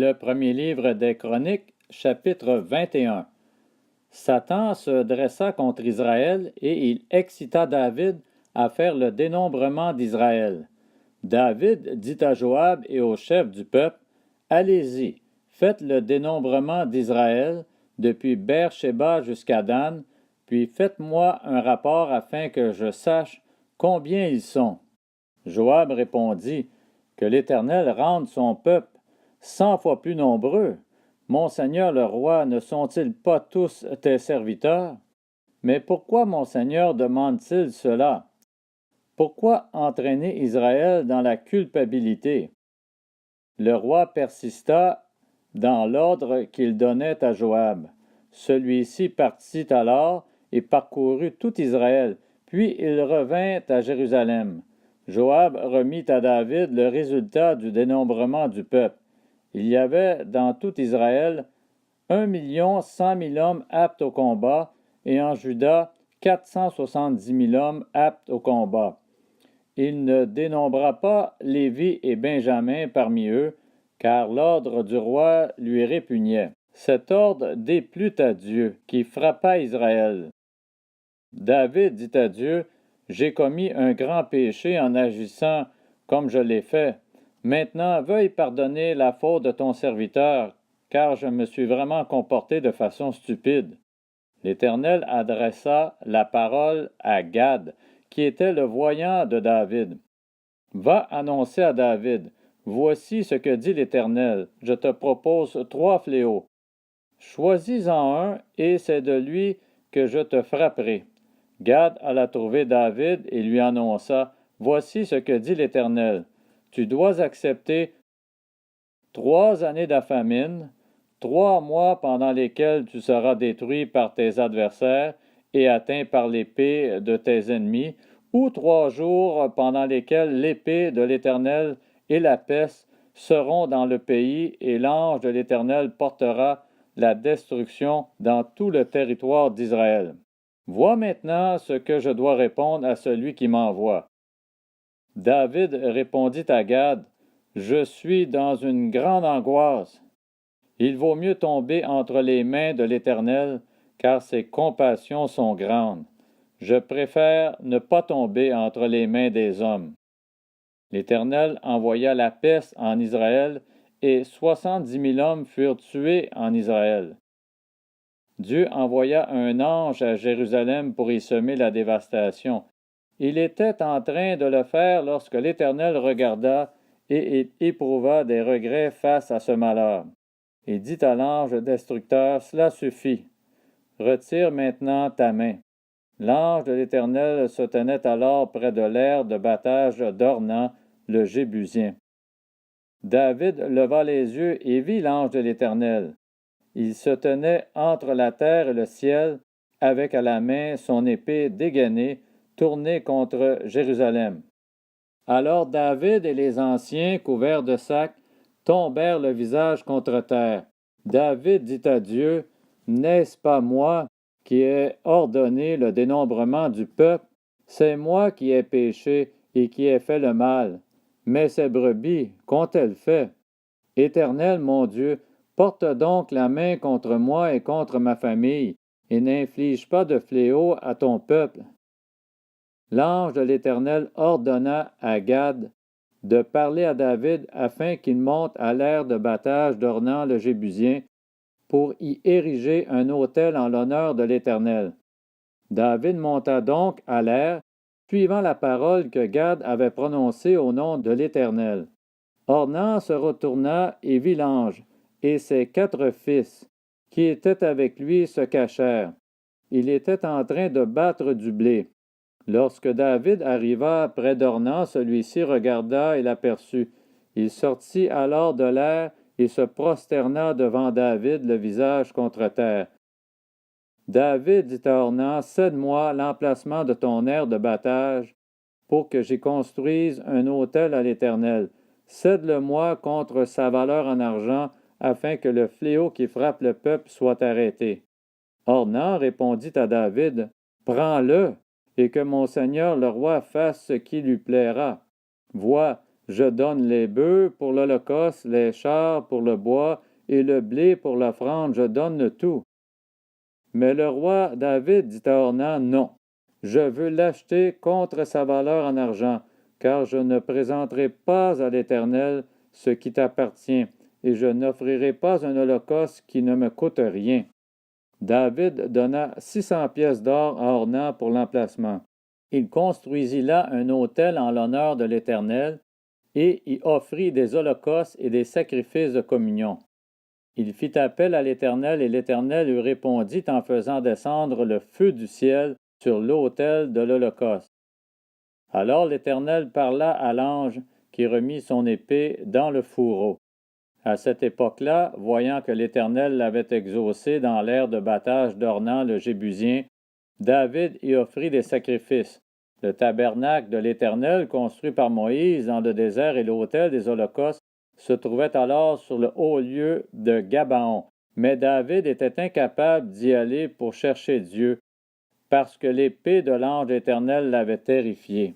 Le premier livre des Chroniques, chapitre 21. Satan se dressa contre Israël et il excita David à faire le dénombrement d'Israël. David dit à Joab et aux chefs du peuple, « Allez-y, faites le dénombrement d'Israël depuis Beer-Shéba jusqu'à Dan, puis faites-moi un rapport afin que je sache combien ils sont. » Joab répondit, « Que l'Éternel rende son peuple 100 fois plus nombreux. Mon Seigneur le roi, ne sont-ils pas tous tes serviteurs? Mais pourquoi mon Seigneur demande-t-il cela? Pourquoi entraîner Israël dans la culpabilité? » Le roi persista dans l'ordre qu'il donnait à Joab. Celui-ci partit alors et parcourut tout Israël, puis il revint à Jérusalem. Joab remit à David le résultat du dénombrement du peuple. Il y avait dans tout Israël 1 100 000 hommes aptes au combat, et en Juda 470 000 hommes aptes au combat. Il ne dénombra pas Lévi et Benjamin parmi eux, car l'ordre du roi lui répugnait. Cet ordre déplut à Dieu, qui frappa Israël. David dit à Dieu, « J'ai commis un grand péché en agissant comme je l'ai fait. Maintenant, veuille pardonner la faute de ton serviteur, car je me suis vraiment comporté de façon stupide. » L'Éternel adressa la parole à Gad, qui était le voyant de David. « Va annoncer à David, voici ce que dit l'Éternel, je te propose 3 fléaux. Choisis-en un, et c'est de lui que je te frapperai. » Gad alla trouver David et lui annonça, « Voici ce que dit l'Éternel. Tu dois accepter 3 années de famine, 3 mois pendant lesquels tu seras détruit par tes adversaires et atteint par l'épée de tes ennemis, ou 3 jours pendant lesquels l'épée de l'Éternel et la peste seront dans le pays, et l'ange de l'Éternel portera la destruction dans tout le territoire d'Israël. Vois maintenant ce que je dois répondre à celui qui m'envoie. » David répondit à Gad, « Je suis dans une grande angoisse. Il vaut mieux tomber entre les mains de l'Éternel, car ses compassions sont grandes. Je préfère ne pas tomber entre les mains des hommes. » L'Éternel envoya la peste en Israël, et 70 000 hommes furent tués en Israël. Dieu envoya un ange à Jérusalem pour y semer la dévastation. Il était en train de le faire lorsque l'Éternel regarda et il éprouva des regrets face à ce malheur. Il dit à l'ange destructeur, « Cela suffit. Retire maintenant ta main. » L'ange de l'Éternel se tenait alors près de l'aire de battage d'Ornan, le Jébusien. David leva les yeux et vit l'ange de l'Éternel. Il se tenait entre la terre et le ciel, avec à la main son épée dégainée, tournée contre Jérusalem. Alors David et les anciens, couverts de sacs, tombèrent le visage contre terre. David dit à Dieu, « N'est-ce pas moi qui ai ordonné le dénombrement du peuple? C'est moi qui ai péché et qui ai fait le mal. Mais ces brebis, qu'ont-elles fait? Éternel mon Dieu, porte donc la main contre moi et contre ma famille, et n'inflige pas de fléau à ton peuple. » L'ange de l'Éternel ordonna à Gad de parler à David afin qu'il monte à l'aire de battage d'Ornan le Jébusien pour y ériger un autel en l'honneur de l'Éternel. David monta donc à l'aire, suivant la parole que Gad avait prononcée au nom de l'Éternel. Ornan se retourna et vit l'ange, et ses 4 fils, qui étaient avec lui, se cachèrent. Il était en train de battre du blé. Lorsque David arriva près d'Ornan, celui-ci regarda et l'aperçut. Il sortit alors de l'aire et se prosterna devant David, le visage contre terre. David dit à Ornan, « Cède-moi l'emplacement de ton aire de battage pour que j'y construise un autel à l'Éternel. Cède-le-moi contre sa valeur en argent, afin que le fléau qui frappe le peuple soit arrêté. » Ornan répondit à David, « Prends-le, et que mon seigneur le roi fasse ce qui lui plaira. Vois, Je donne les bœufs pour l'holocauste, les chars pour le bois, et le blé pour l'offrande, je donne tout. » Mais le roi David dit à Ornan, « Non, je veux l'acheter contre sa valeur en argent, car je ne présenterai pas à l'Éternel ce qui t'appartient, et je n'offrirai pas un holocauste qui ne me coûte rien. » David donna 600 pièces d'or à Ornan pour l'emplacement. Il construisit là un autel en l'honneur de l'Éternel, et y offrit des holocaustes et des sacrifices de communion. Il fit appel à l'Éternel, et l'Éternel lui répondit en faisant descendre le feu du ciel sur l'autel de l'holocauste. Alors l'Éternel parla à l'ange qui remit son épée dans le fourreau. À cette époque-là, voyant que l'Éternel l'avait exaucé dans l'aire de battage d'Ornan le Jébusien, David y offrit des sacrifices. Le tabernacle de l'Éternel, construit par Moïse dans le désert, et l'autel des holocaustes se trouvaient alors sur le haut lieu de Gabaon. Mais David était incapable d'y aller pour chercher Dieu, parce que l'épée de l'ange éternel l'avait terrifié.